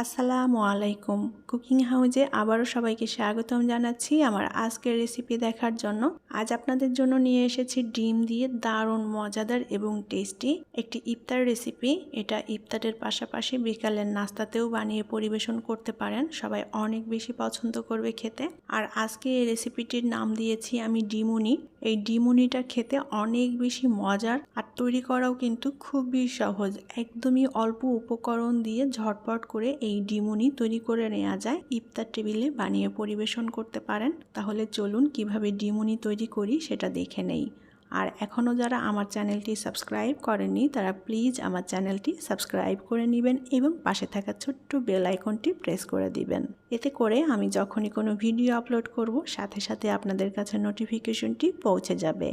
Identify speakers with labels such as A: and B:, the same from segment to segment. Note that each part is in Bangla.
A: আসসালামু আলাইকুম। কুকিং হাউজে আবারও সবাইকে স্বাগতম জানাচ্ছি আমার আজকের রেসিপি দেখার জন্য। আজ আপনাদের জন্য নিয়ে এসেছি ডিম দিয়ে দারুণ মজাদার এবং টেস্টি একটি ইফতার রেসিপি। এটা ইফতারের পাশাপাশি বিকালের নাস্তাতেও বানিয়ে পরিবেশন করতে পারেন, সবাই অনেক বেশি পছন্দ করবে খেতে। আর আজকে এই রেসিপিটির নাম দিয়েছি আমি ডিমুনি। এই ডিমুনিটা খেতে অনেক বেশি মজার আর তৈরি করাও কিন্তু খুবই সহজ। একদমই অল্প উপকরণ দিয়ে ঝটপট করে এই ডিমুনি তৈরি করে নেওয়া যায়, ইফতার টেবিলে বানিয়ে পরিবেশন করতে পারেন। তাহলে চলুন কিভাবে ডিমুনি তৈরি করি সেটা দেখে নেই। আর এখনও যারা আমার চ্যানেলটি সাবস্ক্রাইব করেননি তারা প্লিজ আমার চ্যানেলটি সাবস্ক্রাইব করে নেবেন এবং পাশে থাকা ছোট্ট বেল আইকনটি প্রেস করে দিবেন। এতে করে আমি যখনই কোনো ভিডিও আপলোড করব সাথে সাথে আপনাদের কাছে নোটিফিকেশনটি পৌঁছে যাবে।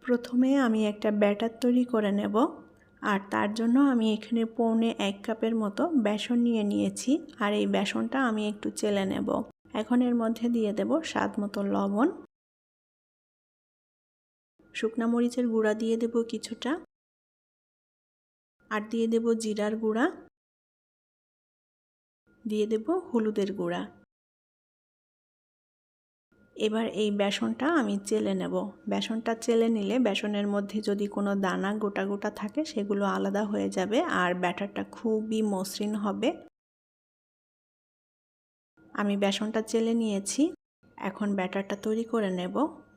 A: প্রথমে আমি একটা ব্যাটার তৈরি করে নেব। আর তার জন্য আমি এখানে পৌনে 1 কাপের মতো বেসন নিয়ে নিয়েছি। আর এই বেসনটা আমি একটু চেলে নেব। এখন এর মধ্যে দিয়ে দেব স্বাদ মতো লবণ, শুকনা মরিচের গুঁড়া দিয়ে দেব কিছুটা, আর দিয়ে দেব জিরার গুঁড়া, দিয়ে দেব হলুদের গুঁড়া। এবার এই বেসনটা আমি চেলে নেব। বেসনটা চেলে নিলে বেসনের মধ্যে যদি কোনো দানা গোটা গোটা থাকে সেগুলো আলাদা হয়ে যাবে আর ব্যাটারটা খুবই মসৃণ হবে। আমি বেসনটা চেলে নিয়েছি। এখন ব্যাটারটা তৈরি করে নেব।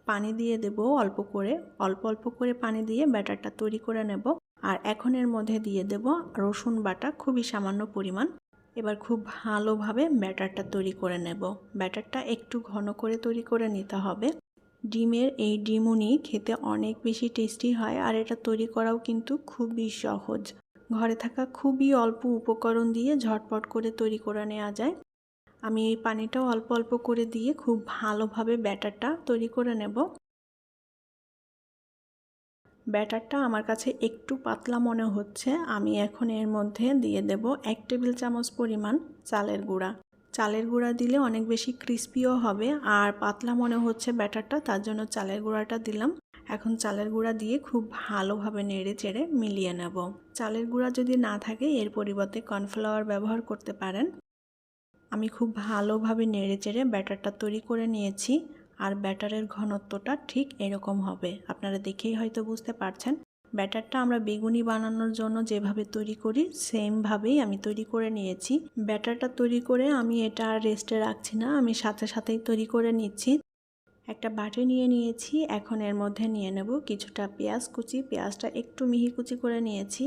A: পানি দিয়ে দেব অল্প করে, অল্প অল্প করে পানি দিয়ে ব্যাটারটা তৈরি করে নেব। আর এখন এর মধ্যে দিয়ে দেব রসুন বাটা, খুবই সামান্য পরিমাণ। এবার খুব ভালোভাবে ব্যাটারটা তৈরি করে নেব। ব্যাটারটা একটু ঘন করে তৈরি করে নিতে হবে। ডিমের এই ডিমুনি খেতে অনেক বেশি টেস্টি হয় আর এটা তৈরি করাও কিন্তু খুবই সহজ। ঘরে থাকা খুবই অল্প উপকরণ দিয়ে ঝটপট করে তৈরি করে নেওয়া যায়। আমি এই পানিটাও অল্প অল্প করে দিয়ে খুব ভালোভাবে ব্যাটারটা তৈরি করে নেব। ব্যাটারটা আমার কাছে একটু পাতলা মনে হচ্ছে। আমি এখন এর মধ্যে দিয়ে দেব 1 টেবিল চামচ পরিমাণ চালের গুঁড়া। চালের গুঁড়া দিলে অনেক বেশি ক্রিস্পিও হবে। আর পাতলা মনে হচ্ছে ব্যাটারটা, তার জন্য চালের গুঁড়াটা দিলাম। এখন চালের গুঁড়া দিয়ে খুব ভালোভাবে নেড়ে চেড়ে মিলিয়ে নেব। চালের গুঁড়া যদি না থাকে এর পরিবর্তে কর্নফ্লাওয়ার ব্যবহার করতে পারেন। আমি খুব ভালোভাবে নেড়ে চেড়ে ব্যাটারটা তৈরি করে নিয়েছি। আর ব্যাটারের ঘনত্বটা ঠিক এরকম হবে, আপনারা দেখেই হয়তো বুঝতে পারছেন। ব্যাটারটা আমরা বেগুনি বানানোর জন্য যেভাবে তৈরি করি সেমভাবেই আমি তৈরি করে নিয়েছি। ব্যাটারটা তৈরি করে আমি এটা আর রেস্টে রাখছি না, আমি সাথে সাথেই তৈরি করে নিচ্ছি। একটা বাটি নিয়ে নিয়েছি। এখন এর মধ্যে নিয়ে নেব কিছুটা পেঁয়াজ কুচি, পেঁয়াজটা একটু মিহি কুচি করে নিয়েছি।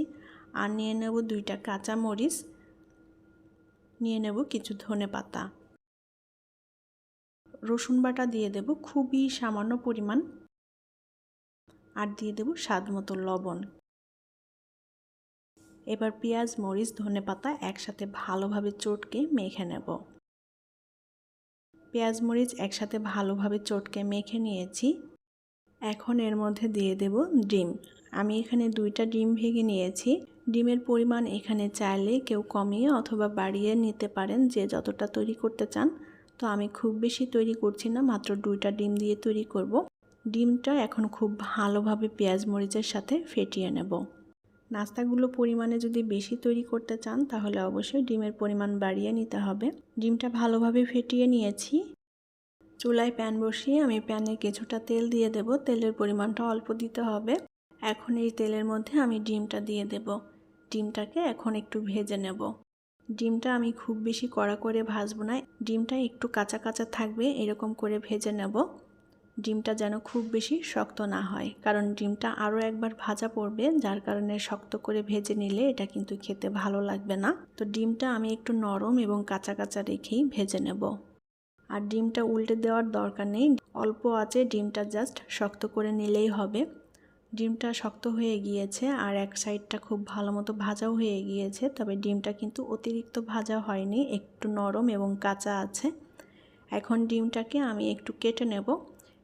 A: আর নিয়ে নেব 2টা কাঁচা মরিচ, নিয়ে নেব কিছু ধনেপাতা, রসুন বাটা দিয়ে দেব খুবই সামান্য পরিমাণ, আর দিয়ে দেব স্বাদ মতো লবণ। এবার পেঁয়াজ মরিচ ধনেপাতা একসাথে ভালোভাবে চটকে মেখে নেব। পেঁয়াজ মরিচ একসাথে ভালোভাবে চটকে মেখে নিয়েছি। এখন এর মধ্যে দিয়ে দেব ডিম। আমি এখানে 2টা ডিম ভেঙে নিয়েছি। ডিমের পরিমাণ এখানে চাইলে কেউ কমিয়ে অথবা বাড়িয়ে নিতে পারেন, যে যতটা তৈরি করতে চান। তো আমি খুব বেশি তৈরি করছি না, মাত্র 2টা ডিম দিয়ে তৈরি করব। ডিমটা এখন খুব ভালোভাবে পেঁয়াজ মরিচের সাথে ফেটিয়ে নেব। নাস্তাগুলো পরিমাণে যদি বেশি তৈরি করতে চান তাহলে অবশ্যই ডিমের পরিমাণ বাড়িয়ে নিতে হবে। ডিমটা ভালোভাবে ফেটিয়ে নিয়েছি। চুলায় প্যান বসিয়ে আমি প্যানে কিছুটা তেল দিয়ে দেব। তেলের পরিমাণটা অল্প দিতে হবে। এখন এই তেলের মধ্যে আমি ডিমটা দিয়ে দেব। ডিমটাকে এখন একটু ভেজে নেব। ডিমটা আমি খুব বেশি কড়া করে ভাজবো না, ডিমটা একটু কাঁচা কাঁচা থাকবে এরকম করে ভেজে নেব। ডিমটা যেন খুব বেশি শক্ত না হয়, কারণ ডিমটা আরও একবার ভাজা পড়বে, যার কারণে শক্ত করে ভেজে নিলে এটা কিন্তু খেতে ভালো লাগবে না। তো ডিমটা আমি একটু নরম এবং কাঁচা কাঁচা রেখেই ভেজে নেব। আর ডিমটা উল্টে দেওয়ার দরকার নেই, অল্প আঁচে ডিমটা জাস্ট শক্ত করে নিলেই হবে। ডিমটা শক্ত হয়ে গিয়েছে আর এক সাইডটা খুব ভালো মতো ভাজাও হয়ে গিয়েছে, তবে ডিমটা কিন্তু অতিরিক্ত ভাজা হয়নি, একটু নরম এবং কাঁচা আছে। এখন ডিমটাকে আমি একটু কেটে নেব।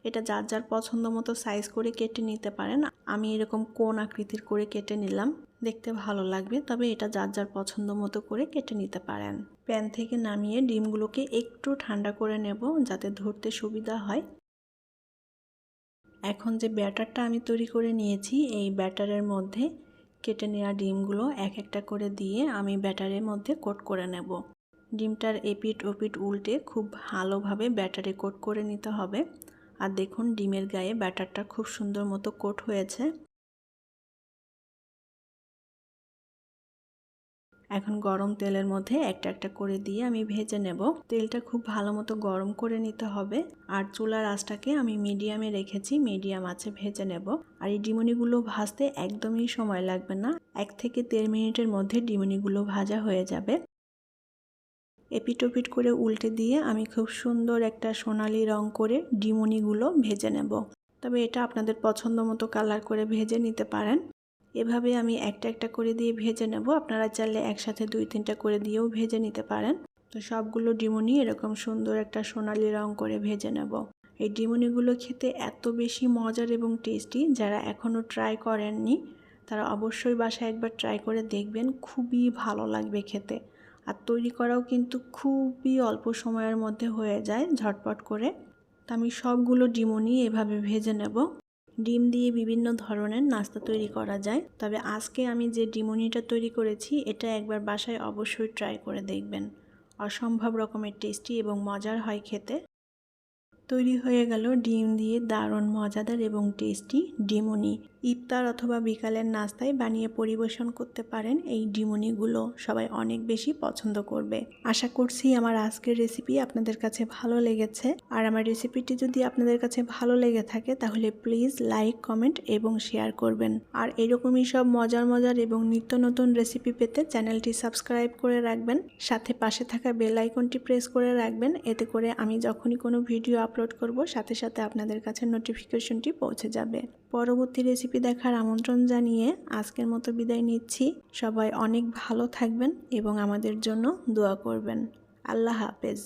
A: এটা যার যার পছন্দ মতো সাইজ করে কেটে নিতে পারেন। আমি এরকম কোণ আকৃতির করে কেটে নিলাম, দেখতে ভালো লাগবে, তবে এটা যার যার পছন্দ মতো করে কেটে নিতে পারেন। প্যান থেকে নামিয়ে ডিমগুলোকে একটু ঠান্ডা করে নেব যাতে ধরতে সুবিধা হয়। এখন যে ব্যাটারটা আমি তৈরি করে নিয়েছি এই ব্যাটারের মধ্যে কেটে নেওয়া ডিমগুলো এক একটা করে দিয়ে আমি ব্যাটারের মধ্যে কোট করে নেব। ডিমটার এপিট ওপিট উল্টে খুব ভালোভাবে ব্যাটারে কোট করে নিতে হবে। আর দেখুন ডিমের গায়ে ব্যাটারটা খুব সুন্দর মতো কোট হয়েছে। এখন গরম তেলের মধ্যে একটা একটা করে দিয়ে আমি ভেজে নেব। তেলটা খুব ভালো মতো গরম করে নিতে হবে। আর চুলার আঁচটাকে আমি মিডিয়ামে রেখেছি, মিডিয়াম আঁচে ভেজে নেব। আর এই ডিমনিগুলো ভাজতে একদমই সময় লাগবে না, 1 থেকে 1.5 মিনিটের মধ্যে ডিমনিগুলো ভাজা হয়ে যাবে। এপিট ওপিট করে উল্টে দিয়ে আমি খুব সুন্দর একটা সোনালি রং করে ডিমনিগুলো ভেজে নেব। তবে এটা আপনাদের পছন্দ মতো কালার করে ভেজে নিতে পারেন। এভাবে আমি একটা একটা করে দিয়ে ভেজে নেব। আপনারা চাইলে একসাথে 2-3টা করে দিয়েও ভেজে নিতে পারেন। তো সবগুলো ডিমনি এরকম সুন্দর একটা সোনালি রং করে ভেজে নেব। এই ডিমনিগুলো খেতে এত বেশি মজার এবং টেস্টি, যারা এখনও ট্রাই করেননি তারা অবশ্যই বাসায় একবার ট্রাই করে দেখবেন, খুবই ভালো লাগবে খেতে। আর তৈরি করাও কিন্তু খুবই অল্প সময়ের মধ্যে হয়ে যায় ঝটপট করে। তো আমি সবগুলো ডিমনি এভাবে ভেজে নেব। ডিম দিয়ে বিভিন্ন ধরনের নাস্তা তৈরি করা যায়, তবে আজকে আমি যে ডিমনিটা তৈরি করেছি এটা একবার বাসায় অবশ্যই ট্রাই করে দেখবেন। অসম্ভব রকমের টেস্টি এবং মজার হয় খেতে। তৈরি হয়ে গেল ডিম দিয়ে দারুণ মজাদার এবং টেস্টি ডিমনি। ইফতার অথবা বিকালের নাস্তায় বানিয়ে পরিবেশন করতে পারেন। এই ডিমনিগুলো সবাই অনেক বেশি পছন্দ করবে। আশা করছি আমার আজকের রেসিপি আপনাদের কাছে ভালো লেগেছে। আর আমার রেসিপিটি যদি আপনাদের কাছে ভালো লেগে থাকে তাহলে প্লিজ লাইক, কমেন্ট এবং শেয়ার করবেন। আর এরকমই সব মজার মজার এবং নিত্য নতুন রেসিপি পেতে চ্যানেলটি সাবস্ক্রাইব করে রাখবেন। সাথে পাশে থাকা বেল আইকনটি প্রেস করে রাখবেন। এতে করে আমি যখনই কোনো ভিডিও আপলোড করব সাথে সাথে আপনাদের কাছে নোটিফিকেশনটি পৌঁছে যাবে। পরবর্তী রেসিপি দেখার আমন্ত্রণ জানিয়ে আজকের মতো বিদায় নিচ্ছি। সবাই অনেক ভালো থাকবেন এবং আমাদের জন্য দোয়া করবেন। আল্লাহ হাফেজ।